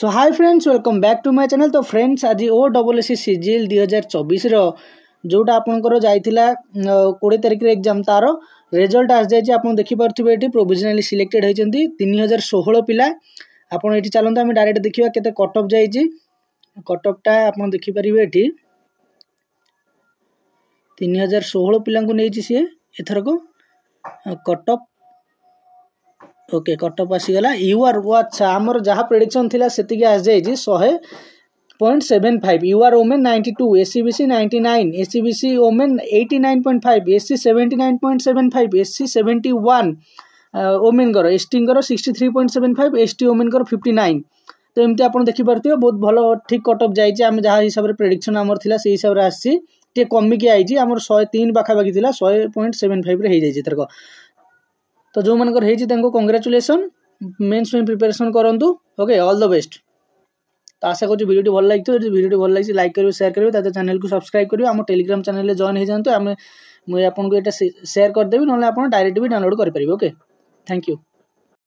So hi friends, welcome back to my channel. तो friends आज OSSC CGL 2024 जोटा आपंकर जाइला 20 तारिख एग्जाम तार रिजल्ट आसी जाए। आप देखिपे ये प्रोविजनली सिलेक्टेड होती 3016 पिला। आपड़ ये चलते आम डायरेक्ट देखा के कटअफ जाइए। कटअफटा आप देखिपारे ये 3016 पिला नहीं सी एथरक कटअफ। ओके कटअफ आसीगला यूआर अच्छा आमर जहाँ प्रेडिक्शन थी से आसी जाइए 100.75। UR women 92, SCBC 99, SCBC women 89.5, SC 79.75, SC 71 women ST 63.75, ST women 59। तो एमती आप देखिपे बहुत भल ठीक कटअफ जाइए। आम जहाँ हिसाब से प्रेडिक्शन आमर थी से हिसाब से आसी कमिकी आई आमर 103 पाखापाखि थी 100.75 हो जाए। तो जो मनकर कंग्रेचुलेसन मेन्स में प्रिपरेशन करूँ। Okay all the best. तो आशा करूँ वीडियो भल लगी। वीडियो भल लगी लाइक करेंगे, शेयर करेंगे, चैनल को सब्सक्राइब करेंगे। आम टेलीग्राम चैनल में जॉइन हो जाते। मुझे आपको ये शेयर करदेवी ना आप डायरेक्ट भी डाउनलोड करेंगे। Okay thank you.